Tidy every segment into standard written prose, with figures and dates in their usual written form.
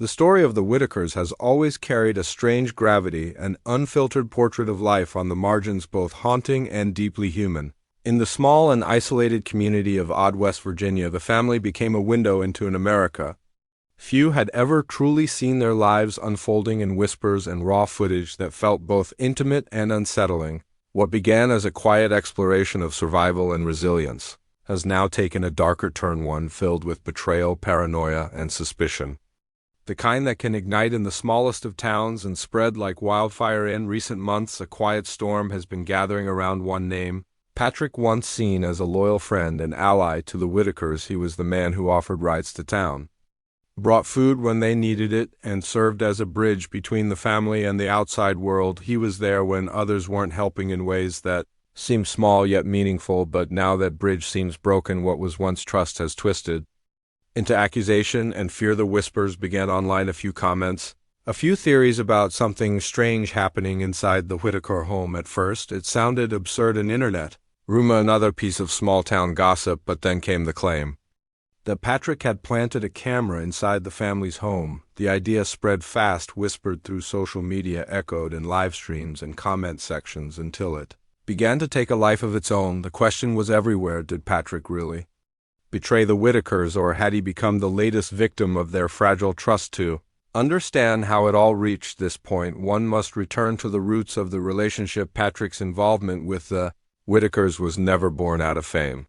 The story of the Whittakers has always carried a strange gravity, an unfiltered portrait of life on the margins both haunting and deeply human. In the small and isolated community of Odd, West Virginia, the family became a window into an America few had ever truly seen, their lives unfolding in whispers and raw footage that felt both intimate and unsettling. What began as a quiet exploration of survival and resilience has now taken a darker turn, one filled with betrayal, paranoia, and suspicion. The kind that can ignite in the smallest of towns and spread like wildfire. In recent months, a quiet storm has been gathering around one name. Patrick, once seen as a loyal friend and ally to the Whittakers, he was the man who offered rides to town, brought food when they needed it, and served as a bridge between the family and the outside world. He was there when others weren't, helping in ways that seemed small yet meaningful. But now that bridge seems broken, what was once trust has twisted into accusation and fear. The whispers began online, a few comments, a few theories about something strange happening inside the Whittaker home. At first, it sounded absurd, an internet rumor, another piece of small-town gossip, but then came the claim that Patrick had planted a camera inside the family's home. The idea spread fast, whispered through social media, echoed in live streams and comment sections until it began to take a life of its own. The question was everywhere: did Patrick really betray the Whittakers, or had he become the latest victim of their fragile trust? To understand how it all reached this point, one must return to the roots of the relationship. Patrick's involvement with the Whittakers was never born out of fame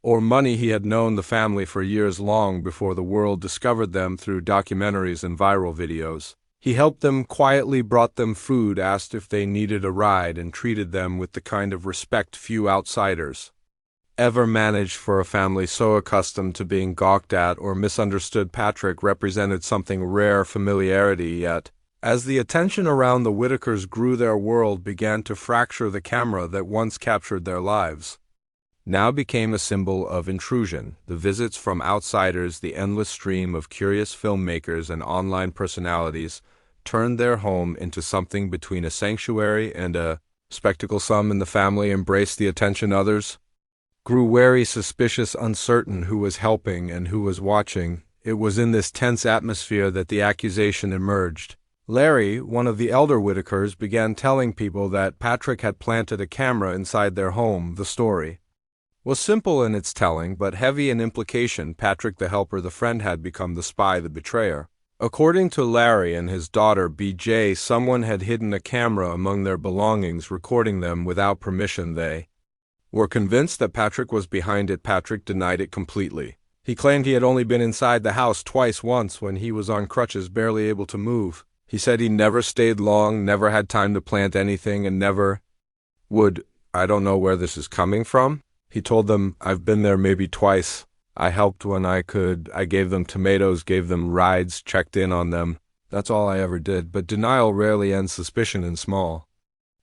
or money. He had known the family for years, long before the world discovered them through documentaries and viral videos. He helped them quietly, brought them food, asked if they needed a ride, and treated them with the kind of respect few outsiders ever managed. For a family so accustomed to being gawked at or misunderstood, Patrick represented something rare, familiarity. Yet, as the attention around the Whittakers grew, their world began to fracture. The camera that once captured their lives now became a symbol of intrusion. The visits from outsiders, the endless stream of curious filmmakers and online personalities, turned their home into something between a sanctuary and a spectacle. Some in the family embraced the attention, others grew wary, suspicious, uncertain who was helping and who was watching. It was in this tense atmosphere that the accusation emerged. Larry, one of the elder Whittakers, began telling people that Patrick had planted a camera inside their home. The story was simple in its telling, but heavy in implication. Patrick, the helper, the friend, had become the spy, the betrayer. According to Larry and his daughter BJ, someone had hidden a camera among their belongings, recording them without permission. They were convinced that Patrick was behind it. Patrick denied it completely. He claimed he had only been inside the house twice, once when he was on crutches, barely able to move. He said he never stayed long, never had time to plant anything, and never would. I don't know where this is coming from. He told them, "I've been there maybe twice. I helped when I could. I gave them tomatoes, gave them rides, checked in on them. That's all I ever did." But denial rarely ends. Suspicion in small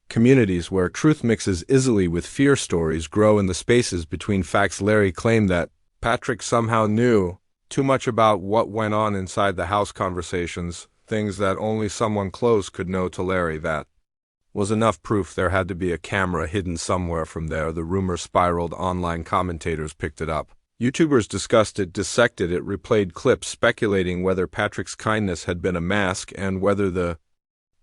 communities where truth mixes easily with fear, stories grow in the spaces between facts. Larry claimed that Patrick somehow knew too much about what went on inside the house, conversations, things that only someone close could know. To Larry, that was enough proof. There had to be a camera hidden somewhere. From there, the rumor spiraled. Online commentators picked it up. YouTubers discussed it, dissected it, replayed clips, speculating whether Patrick's kindness had been a mask and whether the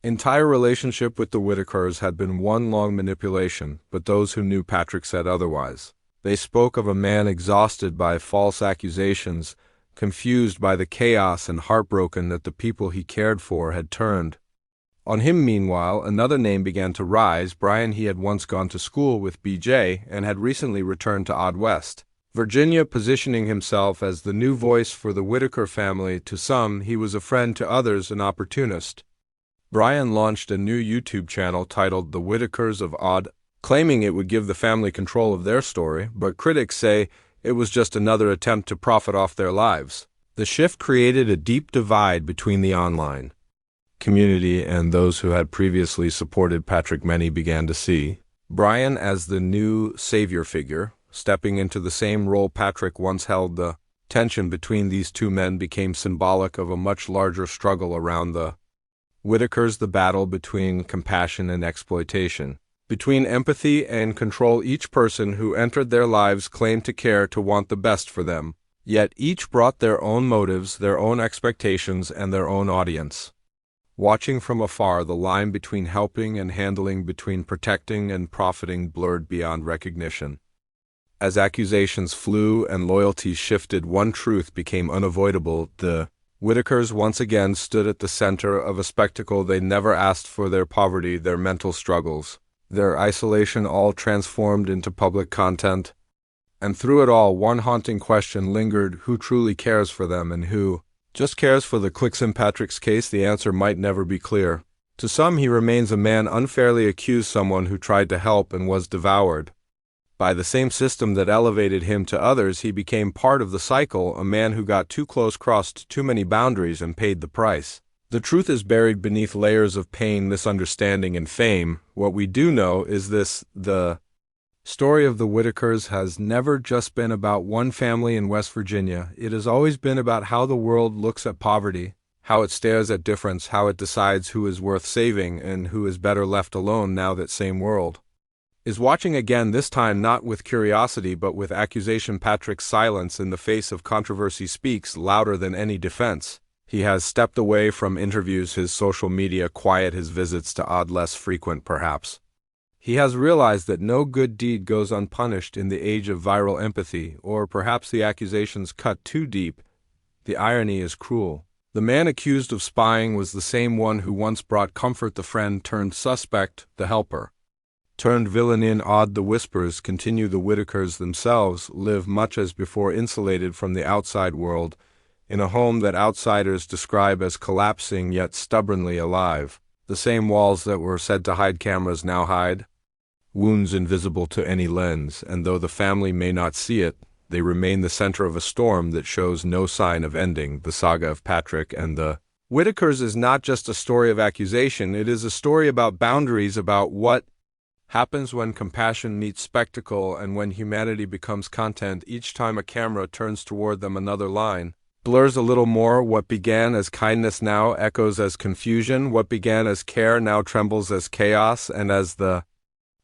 entire relationship with the Whittakers had been one long manipulation. But those who knew Patrick said otherwise. They spoke of a man exhausted by false accusations, confused by the chaos, and heartbroken that the people he cared for had turned on him. Meanwhile, another name began to rise. Brian. He had once gone to school with BJ and had recently returned to Odd, West Virginia, positioning himself as the new voice for the Whittaker family. To some, he was a friend; to others, an opportunist. Brian launched a new YouTube channel titled The Whittakers of Odd, claiming it would give the family control of their story, but critics say it was just another attempt to profit off their lives. The shift created a deep divide between the online community and those who had previously supported Patrick. Many began to see Brian as the new savior figure, stepping into the same role Patrick once held. The tension between these two men became symbolic of a much larger struggle around the Whittakers, the battle between compassion and exploitation, between empathy and control. Each person who entered their lives claimed to care, to want the best for them. Yet each brought their own motives, their own expectations, and their own audience. Watching from afar, the line between helping and handling, between protecting and profiting, blurred beyond recognition. As accusations flew and loyalties shifted, one truth became unavoidable: the Whittakers once again stood at the center of a spectacle they never asked for. Their poverty, their mental struggles, their isolation, all transformed into public content. And through it all, one haunting question lingered: who truly cares for them, and who just cares for the clicks? In Patrick's case, the answer might never be clear. To some, he remains a man unfairly accused, someone who tried to help and was devoured by the same system that elevated him. To others, he became part of the cycle, a man who got too close, crossed too many boundaries, and paid the price. The truth is buried beneath layers of pain, misunderstanding, and fame. What we do know is this: the story of the Whittakers has never just been about one family in West Virginia. It has always been about how the world looks at poverty, how it stares at difference, how it decides who is worth saving and who is better left alone. Now that same world is watching again, this time not with curiosity but with accusation. Patrick's silence in the face of controversy speaks louder than any defense. He has stepped away from interviews, his social media quiet, his visits to odd less frequent perhaps. He has realized that no good deed goes unpunished in the age of viral empathy, or perhaps the accusations cut too deep. The irony is cruel. The man accused of spying was the same one who once brought comfort, the friend turned suspect, the helper turned villain. In odd the whispers continue. The Whittakers themselves live much as before, insulated from the outside world, in a home that outsiders describe as collapsing yet stubbornly alive. The same walls that were said to hide cameras now hide wounds invisible to any lens, and though the family may not see it, they remain the center of a storm that shows no sign of ending. The saga of Patrick and the Whittakers is not just a story of accusation, it is a story about boundaries, about what happens when compassion meets spectacle and when humanity becomes content. Each time a camera turns toward them, another line blurs a little more. What began as kindness now echoes as confusion. What began as care now trembles as chaos. And as the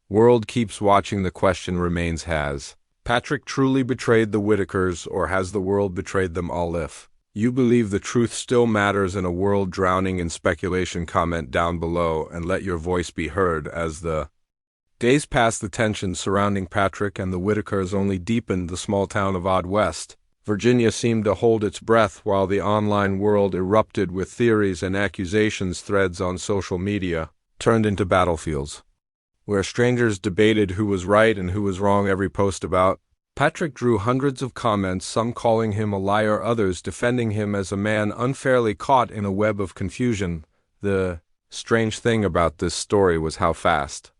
world keeps watching, the question remains: has Patrick truly betrayed the Whittakers, or has the world betrayed them all? If you believe the truth still matters in a world drowning in speculation, comment down below and let your voice be heard. As the days passed, the tension surrounding Patrick and the Whittakers only deepened. The small town of West Virginia seemed to hold its breath while the online world erupted with theories and accusations. Threads on social media turned into battlefields where strangers debated who was right and who was wrong. Every post about Patrick drew hundreds of comments, some calling him a liar, others defending him as a man unfairly caught in a web of confusion. The strange thing about this story was how fast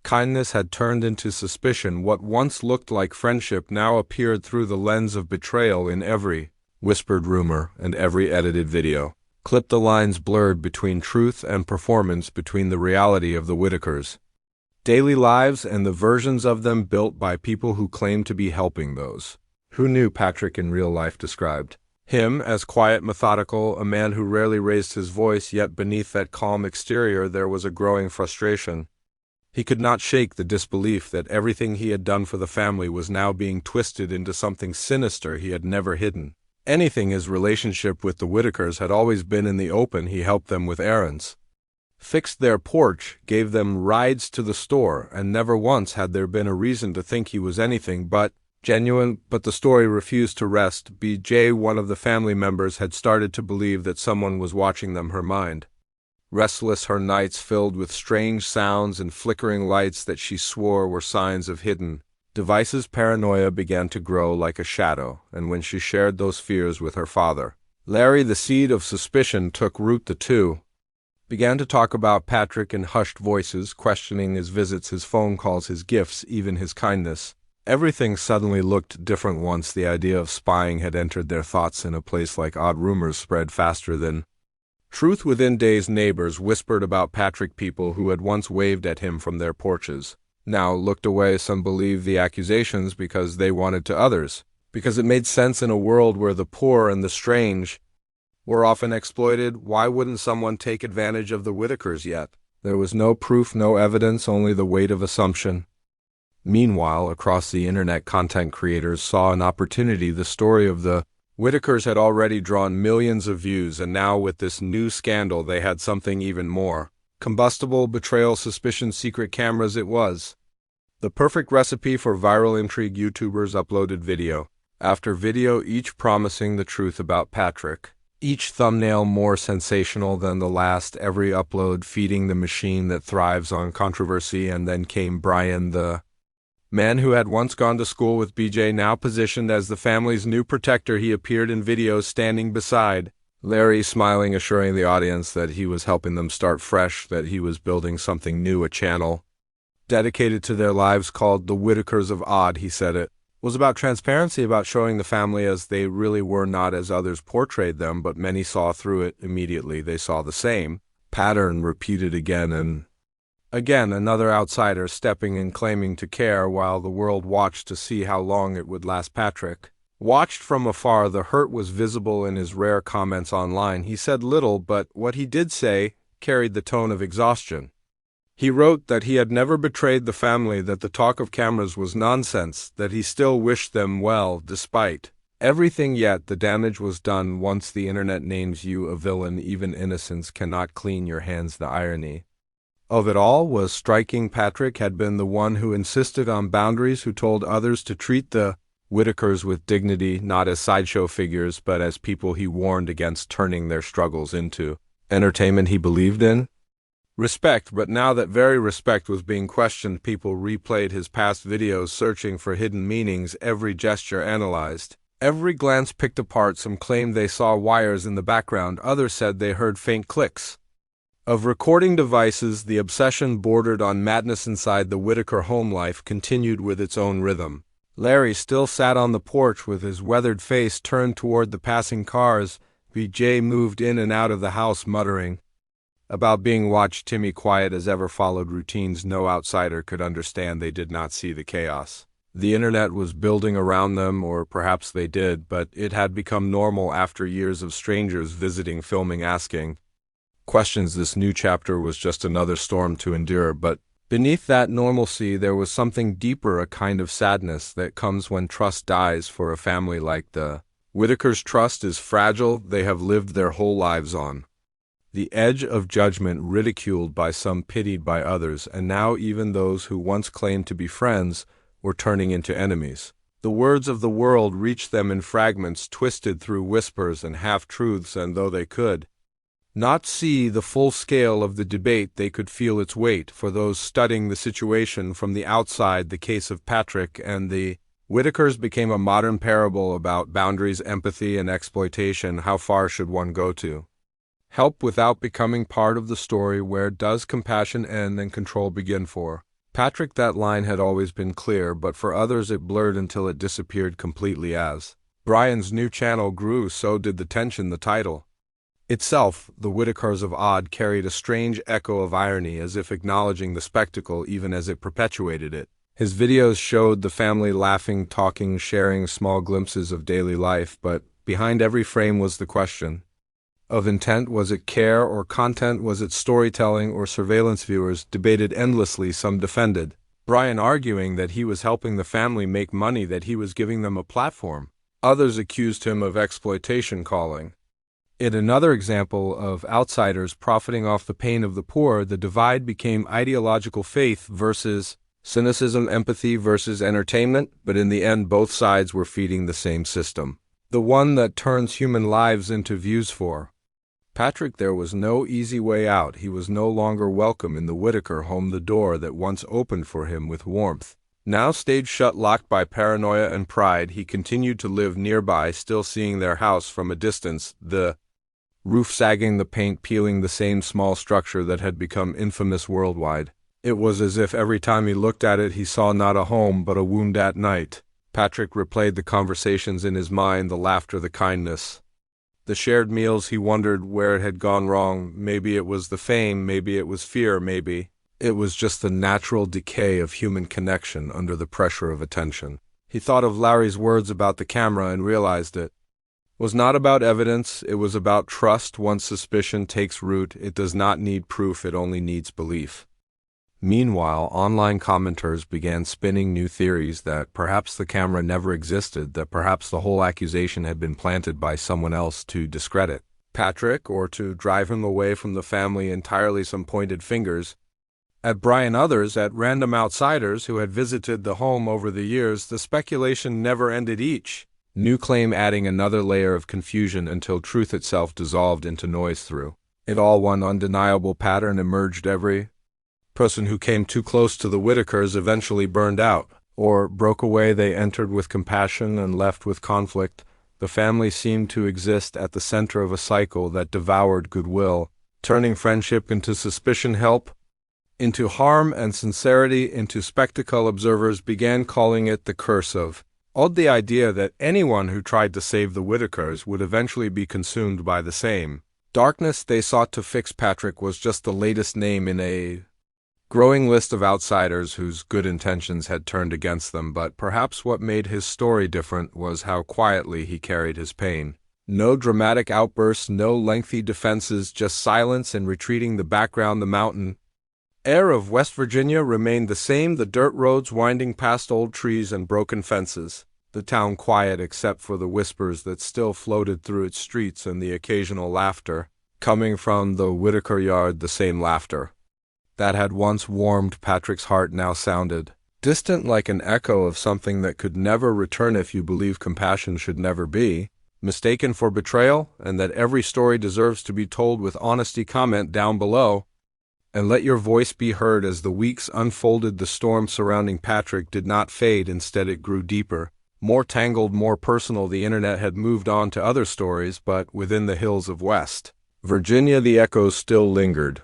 kindness had turned into suspicion. What once looked like friendship now appeared through the lens of betrayal. In every whispered rumor and every edited video clip, the lines blurred between truth and performance, between the reality of the Whittakers' daily lives and the versions of them built by people who claimed to be helping those who knew Patrick in real life. Described him as quiet, methodical, a man who rarely raised his voice, yet beneath that calm exterior there was a growing frustration. He could not shake the disbelief that everything he had done for the family was now being twisted into something sinister he had never hidden anything. His relationship with the Whittakers had always been in the open. He helped them with errands, fixed their porch, gave them rides to the store, and never once had there been a reason to think he was anything but genuine. But the story refused to rest. BJ, one of the family members, had started to believe that someone was watching them. Her mind restless, her nights filled with strange sounds and flickering lights that she swore were signs of hidden devices. Paranoia began to grow like a shadow, and when she shared those fears with her father, Larry, the seed of suspicion took root. The two began to talk about Patrick in hushed voices, questioning his visits, his phone calls, his gifts, even his kindness. Everything suddenly looked different once the idea of spying had entered their thoughts. In a place like odd, rumors spread faster than truth. Within days, neighbors whispered about Patrick. People who had once waved at him from their porches now looked away. Some believed the accusations because they wanted to, others because it made sense. In a world where the poor and the strange were often exploited, why wouldn't someone take advantage of the Whittakers? Yet there was no proof, no evidence, only the weight of assumption. Meanwhile, across the internet, content creators saw an opportunity. The story of the Whittakers had already drawn millions of views, and now with this new scandal, they had something even more. Combustible, betrayal, suspicion, secret cameras. It was the perfect recipe for viral intrigue. YouTubers uploaded video after video, each promising the truth about Patrick. Each thumbnail more sensational than the last, every upload feeding the machine that thrives on controversy. And then came Brian, the man who had once gone to school with BJ, now positioned as the family's new protector. He appeared in videos standing beside Larry, smiling, assuring the audience that he was helping them start fresh, that he was building something new, a channel dedicated to their lives called The Whittakers of Odd. He said it was about transparency, about showing the family as they really were, not as others portrayed them, but many saw through it immediately. They saw the same pattern repeated again and again, another outsider stepping in, claiming to care, while the world watched to see how long it would last. Patrick watched from afar. The hurt was visible in his rare comments online. He said little, but what he did say carried the tone of exhaustion. He wrote that he had never betrayed the family, that the talk of cameras was nonsense, that he still wished them well despite everything. Yet the damage was done. Once the internet names you a villain, even innocence cannot clean your hands. The irony of it all was striking. Patrick had been the one who insisted on boundaries, who told others to treat the Whittakers with dignity, not as sideshow figures, but as people. He warned against turning their struggles into entertainment. He believed in respect, but now that very respect was being questioned, people replayed his past videos, searching for hidden meanings, every gesture analyzed, every glance picked apart. Some claimed they saw wires in the background, others said they heard faint clicks of recording devices. The obsession bordered on madness. Inside the Whittaker home, life continued with its own rhythm. Larry still sat on the porch with his weathered face turned toward the passing cars. BJ moved in and out of the house, muttering about being watched. Timmy, quiet as ever, followed routines no outsider could understand. They did not see the chaos the internet was building around them, or perhaps they did, but it had become normal after years of strangers visiting, filming, asking questions. This new chapter was just another storm to endure, but beneath that normalcy there was something deeper, a kind of sadness that comes when trust dies. For a family like the Whittakers, trust is fragile. They have lived their whole lives on the edge of judgment, ridiculed by some, pitied by others, and now even those who once claimed to be friends were turning into enemies. The words of the world reached them in fragments, twisted through whispers and half-truths, and though they could not see the full scale of the debate, they could feel its weight. For those studying the situation from the outside, the case of Patrick and the Whittakers became a modern parable about boundaries, empathy, and exploitation. How far should one go to help without becoming part of the story? Where does compassion end and control begin? For Patrick, that line had always been clear, but for others it blurred until it disappeared completely. As Brian's new channel grew, so did the tension. The title itself, The Whittakers of Odd, carried a strange echo of irony, as if acknowledging the spectacle even as it perpetuated it. His videos showed the family laughing, talking, sharing small glimpses of daily life, but behind every frame was the question of intent. Was it care or content? Was it storytelling or surveillance? Viewers debated endlessly. Some defended Brian, arguing that he was helping the family make money, that he was giving them a platform. Others accused him of exploitation, calling it another example of outsiders profiting off the pain of the poor. The divide became ideological, faith versus cynicism, empathy versus entertainment, but in the end both sides were feeding the same system, the one that turns human lives into views. For Patrick, there was no easy way out. He was no longer welcome in the Whittaker home. The door that once opened for him with warmth now stayed shut, locked by paranoia and pride. He continued to live nearby, still seeing their house from a distance, the roof sagging, the paint peeling, the same small structure that had become infamous worldwide. It was as if every time he looked at it he saw not a home but a wound. At night, Patrick replayed the conversations in his mind, the laughter, the kindness, the shared meals. He wondered where it had gone wrong. Maybe it was the fame, maybe it was fear, maybe it was just the natural decay of human connection under the pressure of attention. He thought of Larry's words about the camera and realized it was not about evidence, it was about trust. Once suspicion takes root, it does not need proof, it only needs belief. Meanwhile, online commenters began spinning new theories that perhaps the camera never existed, that perhaps the whole accusation had been planted by someone else to discredit Patrick or to drive him away from the family entirely. Some pointed fingers at Brian, others at random outsiders who had visited the home over the years. The speculation never ended, each new claim adding another layer of confusion until truth itself dissolved into noise. Through it all, one undeniable pattern emerged: every person who came too close to the Whittakers eventually burned out or broke away. They entered with compassion and left with conflict. The family seemed to exist at the center of a cycle that devoured goodwill, turning friendship into suspicion, help into harm, and sincerity into spectacle. Observers began calling it the curse of Odd, the idea that anyone who tried to save the Whittakers would eventually be consumed by the same darkness they sought to fix. Patrick was just the latest name in a growing list of outsiders whose good intentions had turned against them, but perhaps what made his story different was how quietly he carried his pain. No dramatic outbursts, no lengthy defenses, just silence and retreating. The background, the mountain air of West Virginia, remained the same, the dirt roads winding past old trees and broken fences, the town quiet except for the whispers that still floated through its streets and the occasional laughter coming from the Whittaker yard. The same laughter that had once warmed Patrick's heart now sounded distant, like an echo of something that could never return. If you believe compassion should never be mistaken for betrayal, and that every story deserves to be told with honesty, comment down below and let your voice be heard. As the weeks unfolded, the storm surrounding Patrick did not fade. Instead, it grew deeper, more tangled, more personal. The internet had moved on to other stories, but within the hills of West Virginia, the echoes still lingered.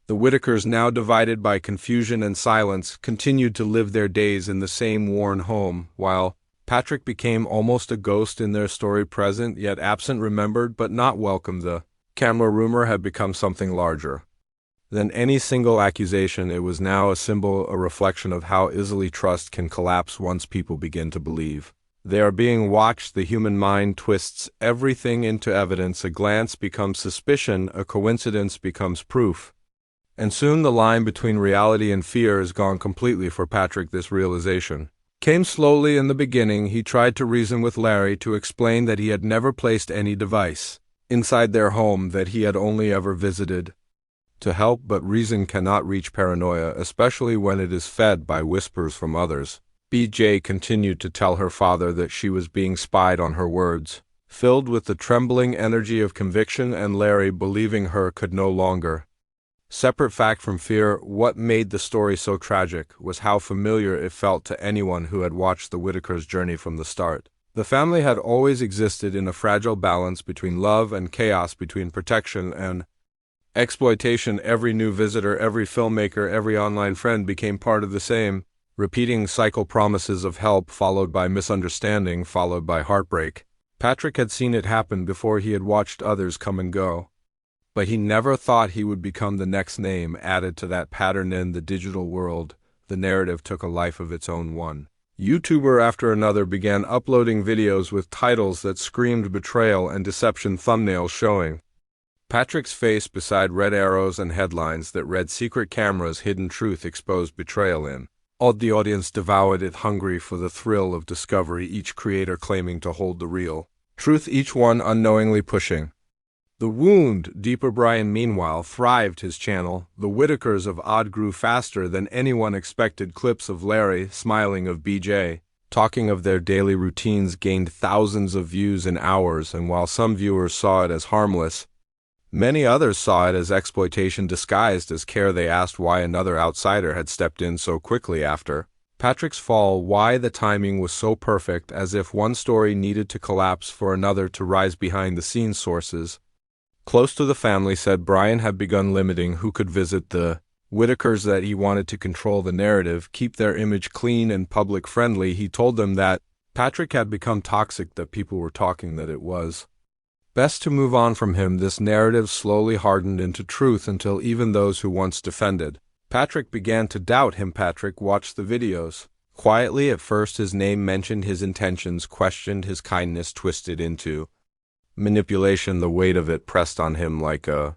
The Whittakers, now divided by confusion and silence, continued to live their days in the same worn home, while Patrick became almost a ghost in their story, present yet absent, remembered but not welcome. The camera rumor had become something larger than any single accusation. It was now a symbol, a reflection of how easily trust can collapse once people begin to believe they are being watched. The human mind twists everything into evidence. A glance becomes suspicion, a coincidence becomes proof. And soon the line between reality and fear is gone completely for Patrick. This realization came slowly. In the beginning, he tried to reason with Larry, to explain that he had never placed any device inside their home, that he had only ever visited to help, but reason cannot reach paranoia, especially when it is fed by whispers from others. BJ continued to tell her father that she was being spied on. Her words filled with the trembling energy of conviction, and Larry, believing her, could no longer separate fact from fear. What made the story so tragic was how familiar it felt to anyone who had watched the Whittakers' journey from the start. The family had always existed in a fragile balance between love and chaos, between protection and exploitation. Every new visitor, every filmmaker, every online friend became part of the same repeating cycle: promises of help, followed by misunderstanding, followed by heartbreak. Patrick had seen it happen before. He had watched others come and go, but he never thought he would become the next name added to that pattern. In the digital world, the narrative took a life of its own. One YouTuber after another began uploading videos with titles that screamed betrayal and deception, thumbnails showing Patrick's face beside red arrows and headlines that read "Secret Cameras, Hidden Truth Exposed Betrayal in." The audience devoured it, hungry for the thrill of discovery, each creator claiming to hold the real truth, each one unknowingly pushing the wound deeper. Brian, meanwhile, thrived. His channel, The Whittakers of Odd, grew faster than anyone expected. Clips of Larry smiling, of BJ talking of their daily routines, gained thousands of views in hours, and while some viewers saw it as harmless, many others saw it as exploitation disguised as care. They asked why another outsider had stepped in so quickly after Patrick's fall, why the timing was so perfect, as if one story needed to collapse for another to rise. Behind the scenes, sources close to the family said Brian had begun limiting who could visit the Whittakers, that he wanted to control the narrative, keep their image clean and public friendly. He told them that Patrick had become toxic, that people were talking, that it was best to move on from him. This narrative slowly hardened into truth until even those who once defended Patrick began to doubt him. Patrick watched the videos quietly. At first, his name mentioned, his intentions questioned, his kindness twisted into manipulation. The weight of it pressed on him like a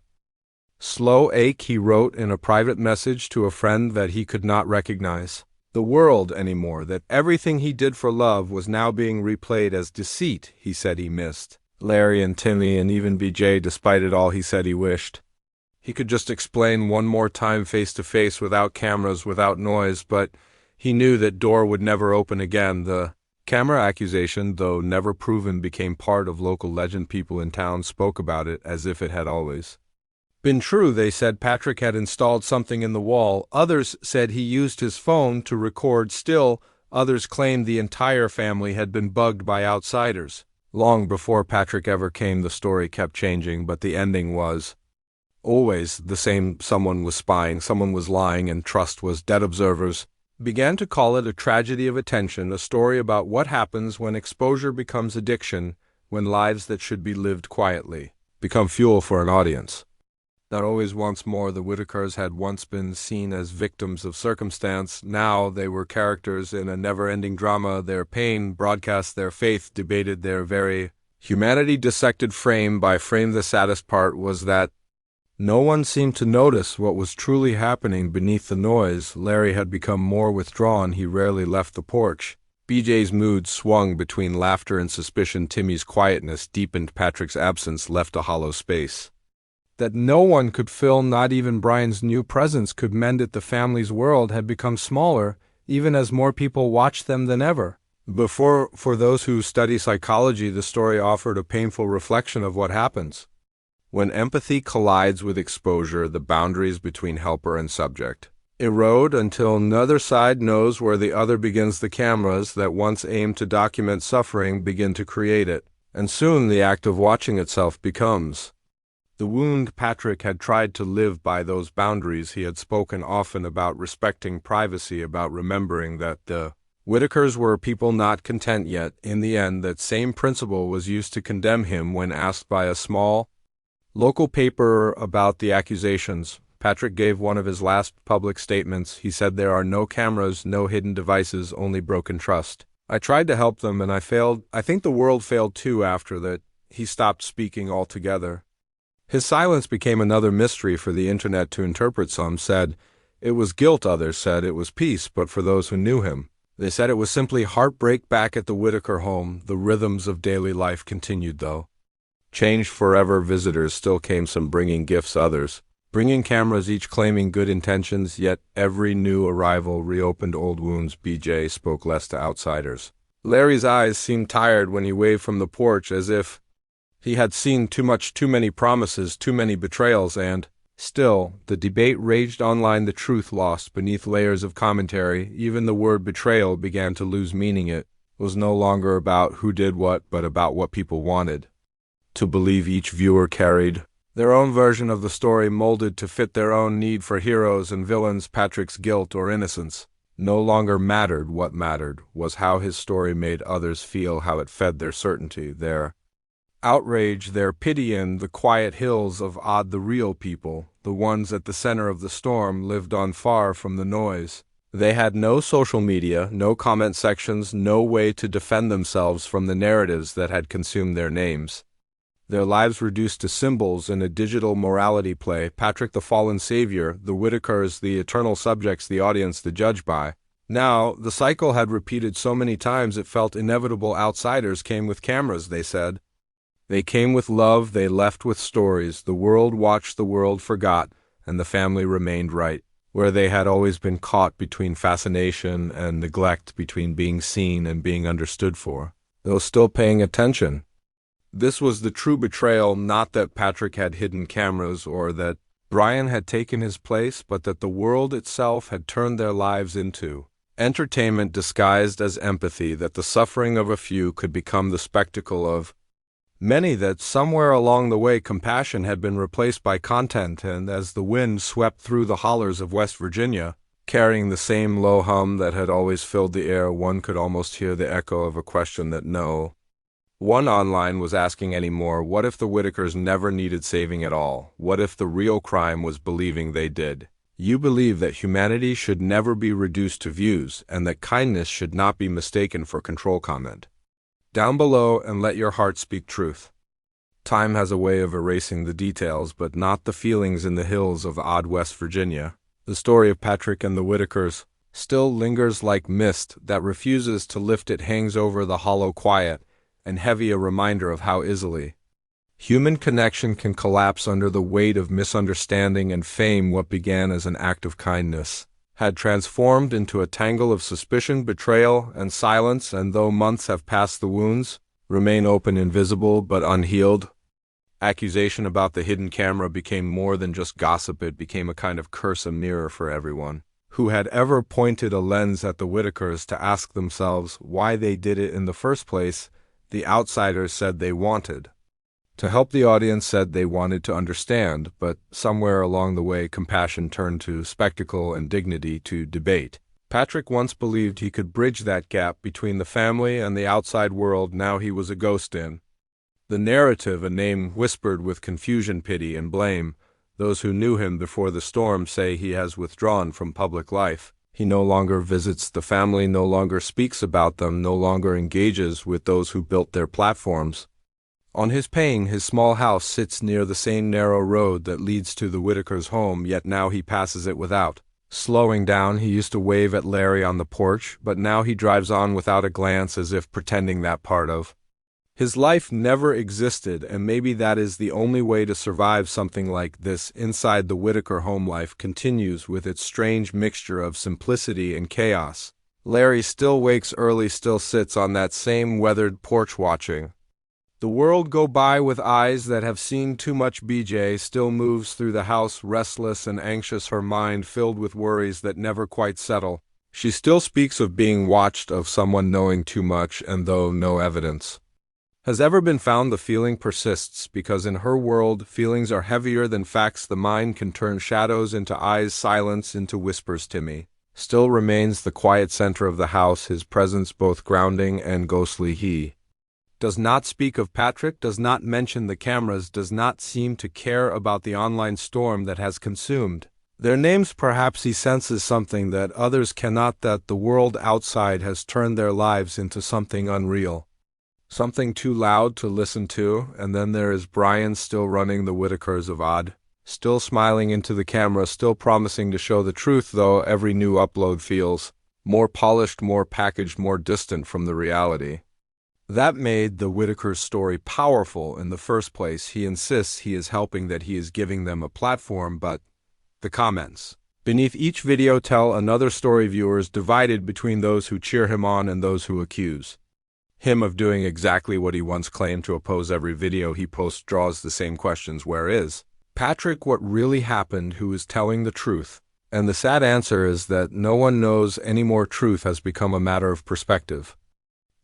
Slow ache, he wrote in a private message to a friend that he could not recognize the world anymore, that everything he did for love was now being replayed as deceit. He said he missed Larry and Timmy and even BJ, despite it all. He said he wished he could just explain one more time face to face, without cameras, without noise, but he knew that door would never open again. The camera accusation, though never proven, became part of local legend. People in town spoke about it as if it had always been true. They said Patrick had installed something in the wall. Others said he used his phone to record. Still, others claimed the entire family had been bugged by outsiders. Long before Patrick ever came, the story kept changing, but the ending was always the same. Someone was spying, someone was lying, and trust was dead. Observers began to call it a tragedy of attention, a story about what happens when exposure becomes addiction, when lives that should be lived quietly become fuel for an audience that always wants more. The Whittakers had once been seen as victims of circumstance. Now they were characters in a never-ending drama. Their pain broadcast, their faith debated, their very humanity dissected frame by frame. The saddest part was that no one seemed to notice what was truly happening beneath the noise. Larry had become more withdrawn. He rarely left the porch. BJ's mood swung between laughter and suspicion. Timmy's quietness deepened. Patrick's absence left a hollow space that no one could fill. Not even Brian's new presence could mend it. The family's world had become smaller, even as more people watched them than ever before. For those who study psychology, the story offered a painful reflection of what happens when empathy collides with exposure. The boundaries between helper and subject erode until neither side knows where the other begins. The cameras that once aimed to document suffering begin to create it, and soon the act of watching itself becomes the wound. Patrick had tried to live by those boundaries. He had spoken often about respecting privacy, about remembering that the Whittakers were people not content yet. In the end, that same principle was used to condemn him when asked by a small local paper about the accusations. Patrick gave one of his last public statements. He said, "There are no cameras, no hidden devices, only broken trust. I tried to help them and I failed. I think the world failed too." After that, he stopped speaking altogether. His silence became another mystery for the internet to interpret. Some said it was guilt, others said it was peace, but for those who knew him, they said it was simply heartbreak. Back at the Whittaker home, the rhythms of daily life continued, though changed forever. Visitors still came, some bringing gifts, others bringing cameras, each claiming good intentions, yet every new arrival reopened old wounds. BJ spoke less to outsiders. Larry's eyes seemed tired when he waved from the porch, as if he had seen too much, too many promises, too many betrayals. And still, the debate raged online. The truth lost beneath layers of commentary. Even the word betrayal began to lose meaning. It was no longer about who did what, but about what people wanted to believe. Each viewer carried their own version of the story, molded to fit their own need for heroes and villains. Patrick's guilt or innocence no longer mattered. What mattered was how his story made others feel, how it fed their certainty, their outrage, their pity. In the quiet hills of Odd, the real people, the ones at the center of the storm, lived on, far from the noise. They had no social media, no comment sections, no way to defend themselves from the narratives that had consumed their names. Their lives reduced to symbols in a digital morality play. Patrick, the fallen savior; the Whittakers, the eternal subjects, the audience, the judge by. Now, the cycle had repeated so many times it felt inevitable. Outsiders came with cameras, they said. They came with love, they left with stories. The world watched, the world forgot, and the family remained right where they had always been, caught between fascination and neglect, between being seen and being understood for, though still paying attention. This was the true betrayal, not that Patrick had hidden cameras or that Brian had taken his place, but that the world itself had turned their lives into entertainment disguised as empathy, that the suffering of a few could become the spectacle of many, that somewhere along the way compassion had been replaced by content. And as the wind swept through the hollers of West Virginia, carrying the same low hum that had always filled the air, one could almost hear the echo of a question that no one online was asking anymore. What if the Whittakers never needed saving at all? What if the real crime was believing they did? You believe that humanity should never be reduced to views, and that kindness should not be mistaken for control? Comment down below and let your heart speak truth. Time has a way of erasing the details, but not the feelings in the hills of odd West Virginia. The story of Patrick and the Whittakers still lingers like mist that refuses to lift. It hangs over the hollow quiet and heavy, a reminder of how easily human connection can collapse under the weight of misunderstanding and fame. What began as an act of kindness had transformed into a tangle of suspicion, betrayal, and silence, and though months have passed, the wounds remain open, invisible, but unhealed. Accusation about the hidden camera became more than just gossip. It became a kind of curse, a mirror for everyone who had ever pointed a lens at the Whittakers to ask themselves why they did it in the first place. The outsiders said they wanted to help, the audience said they wanted to understand, but somewhere along the way compassion turned to spectacle and dignity to debate. Patrick once believed he could bridge that gap between the family and the outside world. Now he was a ghost in the narrative, a name whispered with confusion, pity, and blame. Those who knew him before the storm say he has withdrawn from public life. He no longer visits the family, no longer speaks about them, no longer engages with those who built their platforms. On his paying, his small house sits near the same narrow road that leads to the Whittakers' home, yet now he passes it without slowing down. He used to wave at Larry on the porch, but now he drives on without a glance, as if pretending that part of his life never existed, and maybe that is the only way to survive something like this. Inside the Whittaker home, life continues with its strange mixture of simplicity and chaos. Larry still wakes early, still sits on that same weathered porch watching the world go by with eyes that have seen too much. BJ still moves through the house, restless and anxious, her mind filled with worries that never quite settle. She still speaks of being watched, of someone knowing too much, and though no evidence has ever been found, the feeling persists, because in her world, feelings are heavier than facts. The mind can turn shadows into eyes, silence into whispers. Timmy still remains the quiet center of the house, his presence both grounding and ghostly. He does not speak of Patrick, does not mention the cameras, does not seem to care about the online storm that has consumed their names. Perhaps he senses something that others cannot, that the world outside has turned their lives into something unreal, something too loud to listen to. And then there is Brian, still running the Whittakers of odd, still smiling into the camera, still promising to show the truth, though every new upload feels more polished, more packaged, more distant from the reality that made the Whittakers' story powerful in the first place. He insists he is helping, that he is giving them a platform, but the comments beneath each video tell another story. Viewers divided between those who cheer him on and those who accuse him of doing exactly what he once claimed to oppose. Every video he posts draws the same questions. Where is Patrick? What really happened? Who is telling the truth? And the sad answer is that no one knows anymore. Truth has become a matter of perspective,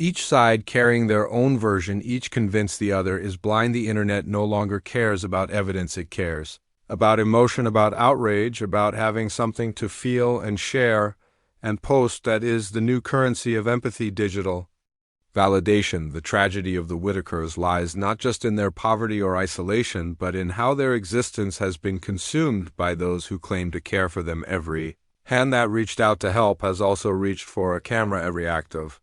each side carrying their own version, each convinced the other is blind. The internet no longer cares about evidence, it cares about emotion, about outrage, about having something to feel and share and post. That is the new currency of empathy, digital validation. The tragedy of the Whittakers lies not just in their poverty or isolation, but in how their existence has been consumed by those who claim to care for them. Every hand that reached out to help has also reached for a camera. Every act of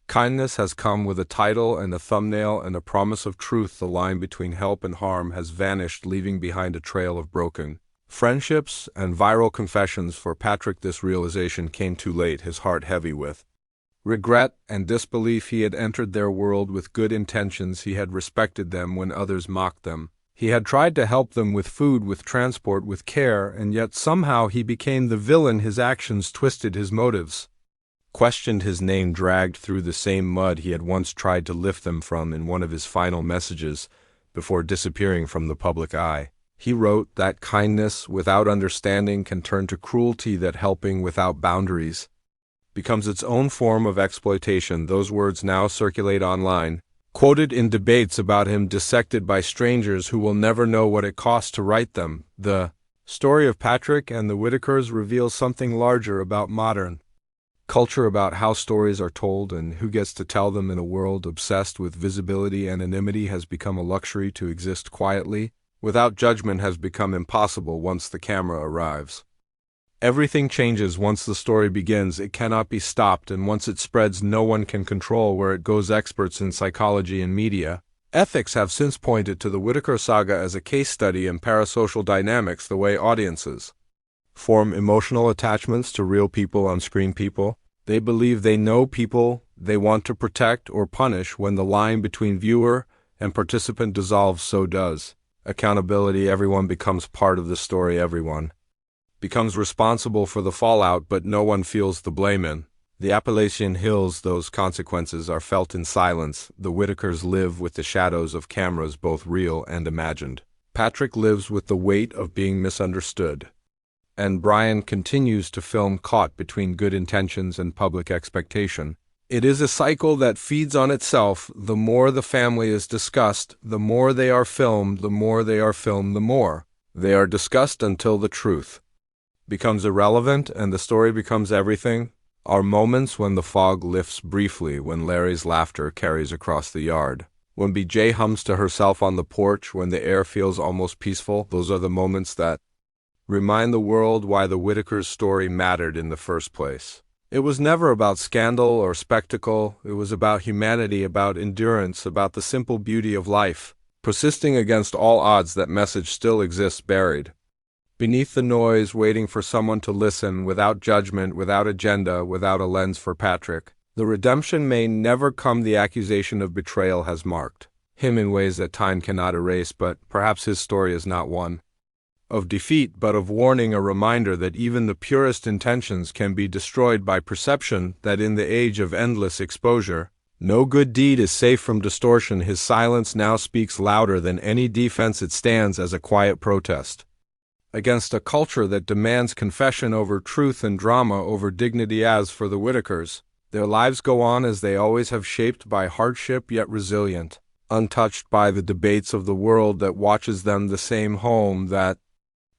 kindness has come with a title and a thumbnail and a promise of truth. The line between help and harm has vanished, leaving behind a trail of broken friendships and viral confessions. For Patrick, this realization came too late, his heart heavy with regret and disbelief. He had entered their world with good intentions. He had respected them when others mocked them. He had tried to help them with food, with transport, with care, and yet somehow he became the villain. His actions twisted his motives, questioned his name, dragged through the same mud he had once tried to lift them from. In one of his final messages before disappearing from the public eye, he wrote that kindness without understanding can turn to cruelty, that helping without boundaries becomes its own form of exploitation. Those words now circulate online, quoted in debates about him, dissected by strangers who will never know what it cost to write them. The story of Patrick and the Whittakers reveals something larger about modern culture, about how stories are told and who gets to tell them. In a world obsessed with visibility, anonymity has become a luxury. To exist quietly, without judgment, has become impossible once the camera arrives. Everything changes once the story begins. It cannot be stopped, and once it spreads, no one can control where it goes. Experts in psychology and media Ethics have since pointed to the Whittaker saga as a case study in parasocial dynamics, the way audiences form emotional attachments to real people on screen people. They believe they know people they want to protect or punish. When the line between viewer and participant dissolves, so does accountability. Everyone becomes part of the story. Everyone becomes responsible for the fallout, but no one feels the blame. In the Appalachian Hills, those consequences are felt in silence. The Whittakers live with the shadows of cameras, both real and imagined. Patrick lives with the weight of being misunderstood. And Brian continues to film, caught between good intentions and public expectation. It is a cycle that feeds on itself. The more the family is discussed, the more they are filmed, the more they are filmed, the more they are discussed until the truth becomes irrelevant and the story becomes everything. Are moments when the fog lifts briefly, when Larry's laughter carries across the yard, when BJ hums to herself on the porch, when the air feels almost peaceful. Those are the moments that remind the world why the Whittakers' story mattered in the first place. It was never about scandal or spectacle. It was about humanity, about endurance, about the simple beauty of life, persisting against all odds. That message still exists, buried beneath the noise, waiting for someone to listen, without judgment, without agenda, without a lens. For Patrick, the redemption may never come. The accusation of betrayal has marked him in ways that time cannot erase, but perhaps his story is not one of defeat, but of warning, a reminder that even the purest intentions can be destroyed by perception, that in the age of endless exposure, no good deed is safe from distortion. His silence now speaks louder than any defense. It stands as a quiet protest against a culture that demands confession over truth and drama over dignity. As for the Whittakers, their lives go on as they always have, shaped by hardship yet resilient, untouched by the debates of the world that watches them. The same home that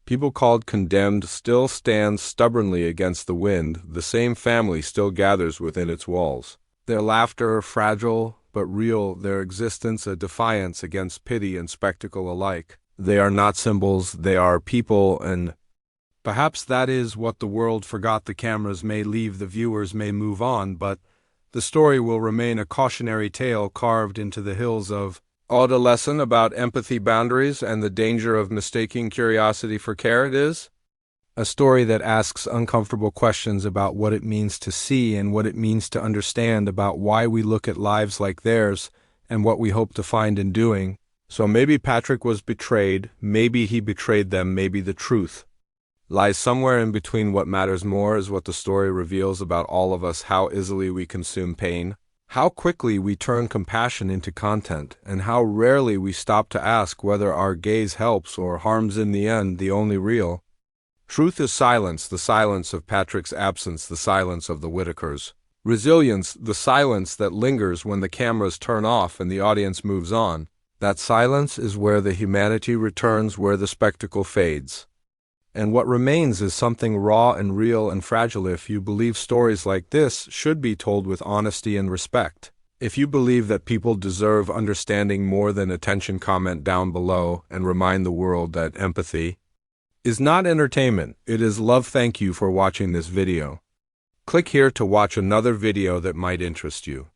people called condemned still stands stubbornly against the wind. The same family still gathers within its walls. Their laughter, fragile but real, their existence a defiance against pity and spectacle alike. They are not symbols, they are people, and perhaps that is what the world forgot. The cameras may leave, the viewers may move on, but the story will remain a cautionary tale carved into the hills of a lesson about empathy, boundaries, and the danger of mistaking curiosity for care. It is a story that asks uncomfortable questions about what it means to see and what it means to understand, about why we look at lives like theirs and what we hope to find in doing. So maybe Patrick was betrayed, maybe he betrayed them, maybe the truth lies somewhere in between. What matters more is what the story reveals about all of us, how easily we consume pain, how quickly we turn compassion into content, and how rarely we stop to ask whether our gaze helps or harms. In the end, the only real truth is silence, the silence of Patrick's absence, the silence of the Whittakers' resilience, the silence that lingers when the cameras turn off and the audience moves on. That silence is where the humanity returns, where the spectacle fades. And what remains is something raw and real and fragile. If you believe stories like this should be told with honesty and respect, if you believe that people deserve understanding more than attention, comment down below and remind the world that empathy is not entertainment, it is love. Thank you for watching this video. Click here to watch another video that might interest you.